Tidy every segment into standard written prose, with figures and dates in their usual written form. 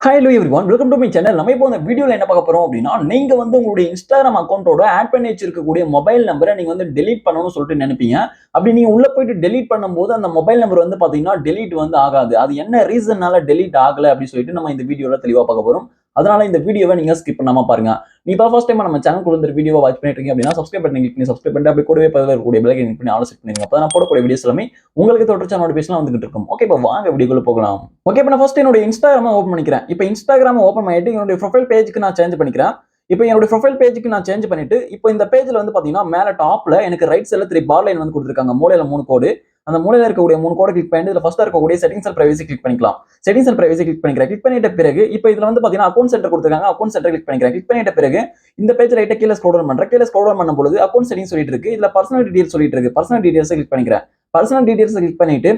Hello everyone, welcome to my channel. நம்ம இப்போ இந்த வீடியோல என்ன பார்க்க போறோம் அப்படின்னா, நீங்க வந்து உங்களுடைய இன்ஸ்டாகிராம் அக்கௌண்ட்டோட ஆட் பண்ணி வச்சிருக்கக்கூடிய மொபைல் நம்பரை நீங்க வந்து டெலீட் பண்ணணும்னு சொல்லிட்டு நினைப்பீங்க. அப்படி நீங்க உள்ள போயிட்டு டெலீட் பண்ணும்போது அந்த மொபைல் நம்பர் வந்து பாத்தீங்கன்னா டெலீட் வந்து ஆகாது. அது என்ன ரீசன்னால டெலீட் ஆகல அப்படின்னு சொல்லிட்டு நம்ம இந்த வீடியோல தெளிவா பார்க்க போறோம். அதனால இந்த வீடியோவை நீங்க ஸ்கிப் பண்ணாம பாருங்க. நீ இப்போ ஃபர்ஸ்ட் டைம் நம்ம சேனல் இந்த வீடியோ வாட்ச் பண்ணிட்டு இருக்கீங்க அப்படின்னா சப்ஸ்கிரைப் பண்ணி கிளிக் பண்ணி சப்ஸ்கிரைப் பண்ணிட்டு அப்படி கூடவே பக்கத்துல இருக்கக்கூடிய பெல் ஐகான் கிளிக் பண்ணி ஆல் செட் பண்ணிருங்க. அப்பதான் நான் போடக்கூடிய வீடியோஸ் எல்லாமே உங்களுக்கு தொடர்ச்சியான நோட்டிஃபிகேஷன் வந்துகிட்டு இருக்கும். ஓகே, இப்போ வாங்க வீடியோக்குள்ள போகலாம். ஓகே, இப்போ நான் ஃபர்ஸ்ட் என்னோட இன்ஸ்டாகிராம் ஓப்பன் பண்ணிக்கிறேன். இப்போ இன்ஸ்டாகிராம் ஓப்பன் பண்ணிட்டு என்னோட ப்ரொஃபைல் பேஜுக்கு நான் சேஞ்ச் பண்ணிக்கிறேன். இப்போ என்னோட ப்ரொஃபைல் பேஜுக்கு நான் சேஞ்ச் பண்ணிட்டு இப்போ இந்த பேஜ்ல வந்து பாத்தீங்கன்னா மேல டாப்ல எனக்கு ரைட் சைடுல 3 பார் லைன் வந்து கொடுத்திருக்காங்க. மூலையில 3 கோடு. அந்த மூலையில இருக்கக்கூடிய 3 கோடு கிளிக் பண்ணிட்டு இதுல ஃபர்ஸ்ட் இருக்கக்கூடிய செட்டிங்ஸ் அண்ட் பிரைவசி கிளிக் பண்ணிக்கலாம். செட்டிங்ஸ் அண்ட் பிரைவசி கிளிக் பண்ணிக்கிறேன். கிளிக் பண்ணிட்ட பிறகு இப்போ இதுல வந்து பாத்தீங்கன்னா அக்கவுண்ட் சென்டர் கொடுத்திருக்காங்க. அக்கவுண்ட் சென்டர் கிளிக் பண்ணிக்கிறேன். கிளிக் பண்ணிட்ட பிறகு இந்த பேஜ் ரைட்டா கீழ ஸ்க்ரோல் டவுன் பண்றேன். கீழ ஸ்க்ரோல் டவுன் பண்ணும்போது அக்கவுண்ட் செட்டிங்ஸ் சொல்லிட்டு இருக்கு. இதுல பர்சனல் டீடைல்ஸ் சொல்லிட்டு இருக்கு. பர்சனல் டீடைல்ஸ் கிளிக் பண்ணிக்கிறேன். பர்சனல் டீடைல்ஸ் கிளிக் பண்ணிட்டு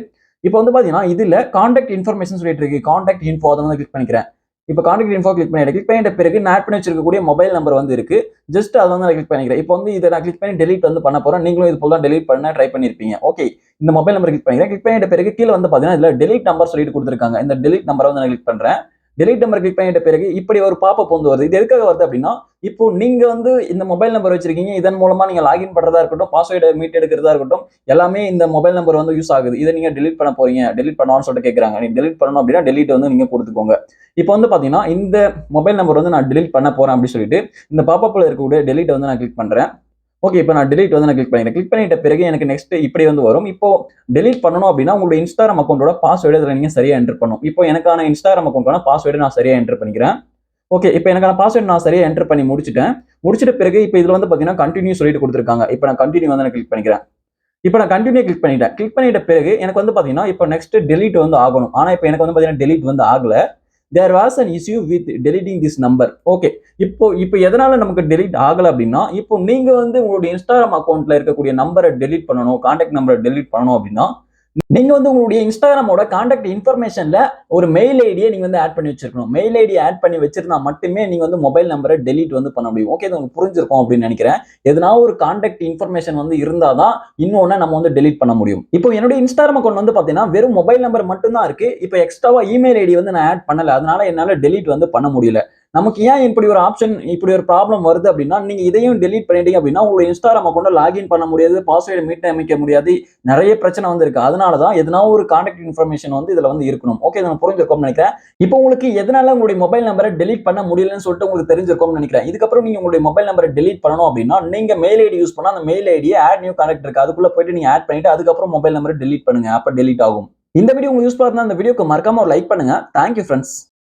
இப்போ வந்து பாத்தீங்கன்னா இதுல கான்டாக்ட் இன்ஃபர்மேஷன் சொல்லிட்டு இருக்கு. கான்டாக்ட் இன்ஃபோ அதை வந்து கிளிக் பண்ணிக்கிறேன். இப்போ கான்டாக்ட் இன்ஃபோ கிளிக் பண்ணிட்ட பிறகு நான் ஆட் பண்ணி வச்சிருக்கக்கூடிய மொபைல் நம்பர் வந்து இருக்கு. ஜஸ்ட் அதை வந்து நான் கிளிக் பண்ணிக்கிறேன். இப்போ வந்து இதை நான் கிளிக் பண்ணி டெலீட் வந்து பண்ண போறேன். நீங்களும் இது போல தான் டெலீட் பண்ண ட்ரை பண்ணிருப்பீங்க. ஓகே, இந்த மொபைல் நம்பர் கிளிக் பண்ணிக்கிறேன். கிளிக் பண்ணிட்ட பிறகு கீழே வந்து பாத்தீங்கன்னா இதுல டெலீட் நம்பர் சொல்லிட்டு கொடுத்துருக்காங்க. இந்த டெலீட் நம்பரை வந்து நான் கிளிக் பண்றேன். டெலீட் நம்பர் கிளிக் பண்ணிட்ட பிறகு இப்படி ஒரு பாப்பப் வந்து வருது. இது எதுக்காக வருது அப்படின்னா, இப்போ நீங்க வந்து இந்த மொபைல் நம்பர் வச்சிருக்கீங்க. இதன் மூலமா நீங்க லாகின் பண்றதா இருக்கட்டும், பாஸ்வேர்டை மீட் எடுக்கிறதா இருக்கட்டும், எல்லாமே இந்த மொபைல் நம்பர் வந்து யூஸ் ஆகுது. இதை நீங்க டெலீட் பண்ண போறீங்க, டெலீட் பண்ணணும்னு சொல்லிட்டு கேட்கறாங்க. நீங்க டெலீட் பண்ணணும் அப்படின்னா டெலீட் வந்து நீங்க கொடுத்துக்கோங்க. இப்போ வந்து பாத்தீங்கன்னா இந்த மொபைல் நம்பர் வந்து நான் டெலீட் பண்ண போறேன் அப்படின்னு சொல்லிட்டு இந்த பாப்பப்ல இருக்கக்கூடிய டெலீட் வந்து நான் கிளிக் பண்றேன். ஓகே, இப்போ நான் டெலீட் வந்து நான் கிளிக் பண்ணிக்கிறேன். கிளிக் பண்ணிட்ட பிறகு எனக்கு நெக்ஸ்ட் இப்படி வந்து வரும். இப்போ டெலீட் பண்ணணும் அப்படின்னா உங்களுடைய இன்ஸ்டாகிராம் அக்கௌண்டோட பாஸ்வேர்டு இதில் நீங்க சரியா என்டர் பண்ணணும். இப்போ எனக்கான இன்ஸ்டாகிராம் அக்கௌண்ட்டான பாஸ்வேர்டு நான் சரியா என்டர் பண்ணிக்கிறேன். ஓகே, இப்போ எனக்கான பாஸ்வேர்டு நான் சரியா என்டர் பண்ணி முடிச்சிட்டேன். முடிச்சிட்ட பிறகு இப்போ இதுல வந்து பாத்தீங்கன்னா கண்டினியூ சொல்லிட்டு கொடுத்துருக்காங்க. இப்போ நான் கண்டினியூ வந்து நான் கிளிக் பண்ணிக்கிறேன். இப்போ நான் கண்டினியூ கிளிக் பண்ணிட்டேன். கிளிக் பண்ணிட்ட பிறகு எனக்கு வந்து பாத்தீங்கன்னா இப்போ நெக்ஸ்ட் டெலீட் வந்து ஆகணும். ஆனா இப்போ எனக்கு வந்து பாத்தீங்கன்னா டெலீட் வந்து ஆகல. There was an issue with deleting this number. Okay, இப்போ எதனால நமக்கு டெலீட் ஆகல அப்படின்னா, இப்போ நீங்க வந்து உங்களுடைய இன்ஸ்டாகிராம் அக்கௌண்ட்ல இருக்கக்கூடிய நம்பரை டெலீட் பண்ணணும், கான்டாக்ட் நம்பரை டெலீட் பண்ணணும் அப்படின்னா நீங்க வந்து உங்களுடைய இன்ஸ்டாகிராமோட கான்டாக்ட் இன்ஃபர்மேஷன்ல ஒரு மெயில் ஐடியை நீங்க வந்து ஆட் பண்ணி வச்சிருக்கணும். மெயில் ஐடி ஆட் பண்ணி வச்சிருந்தா மட்டுமே நீங்க வந்து மொபைல் நம்பரை டெலீட் வந்து பண்ண முடியும். ஓகே, இது உங்களுக்கு புரிஞ்சிருக்கும் அப்படின்னு நினைக்கிறேன். எதனா ஒரு கான்டாக்ட் இன்ஃபர்மேஷன் வந்து இருந்தாதான் இன்னொன்னு நம்ம வந்து டெலீட் பண்ண முடியும். இப்போ என்னோட இன்ஸ்டாகிராம் அக்கௌண்ட் வந்து பாத்தீங்கன்னா வெறும் மொபைல் நம்பர் மட்டும் தான் இருக்கு. இப்போ எக்ஸ்ட்ராவா இமெயில் ஐடி வந்து நான் ஆட் பண்ணல. அதனால என்னால டெலீட் வந்து பண்ண முடியல. நமக்கு ஏன் இப்படி ஒரு ஆப்ஷன், இப்படி ஒரு ப்ராப்ளம் வருது அப்படின்னா, நீங்க இதையும் டெலீட் பண்ணிட்டீங்க அப்படின்னா உங்களுடைய இன்ஸ்டாகிராம் அக்கௌண்ட்ல லாகின் பண்ண முடியாது, பாஸ்வேர்டு மீட் அமைக்க முடியாது. நிறைய பிரச்சனை வந்து இருக்கு. அதனால தான் எதனா ஒரு கான்டாக்ட் இன்ஃபர்மேஷன் வந்து இதுல வந்து இருக்கணும். ஓகே, இதை நான் புரிஞ்சிருக்கும்னு நினைக்கிறேன். இப்போ உங்களுக்கு எதனால உங்களுடைய மொபைல் நம்பரை டெலீட் பண்ண முடியலன்னு சொல்லிட்டு உங்களுக்கு தெரிஞ்சிருக்கும்னு நினைக்கிறேன். இதுக்கப்புறம் நீங்க உங்களுடைய மொபைல் நம்பரை டெலீட் பண்ணணும் அப்படின்னா நீங்க மெயில் ஐடி யூஸ் பண்ணா அந்த மெயில் ஐடியை ஆட் நியூ கான்டாக்ட் இருக்கு. அதுக்குள்ள போயிட்டு நீங்க ஆட் பண்ணிட்டு அதுக்கப்புறம் மொபைல் நம்பரை டெலீட் பண்ணுங்க. அப்ப டெலீட் ஆகும். இந்த வீடியோ உங்களுக்கு யூஸ்ஃபுல்லா இருந்தா இந்த வீடியோக்கு மறக்காம ஒரு லைக் பண்ணுங்க. Thank you friends.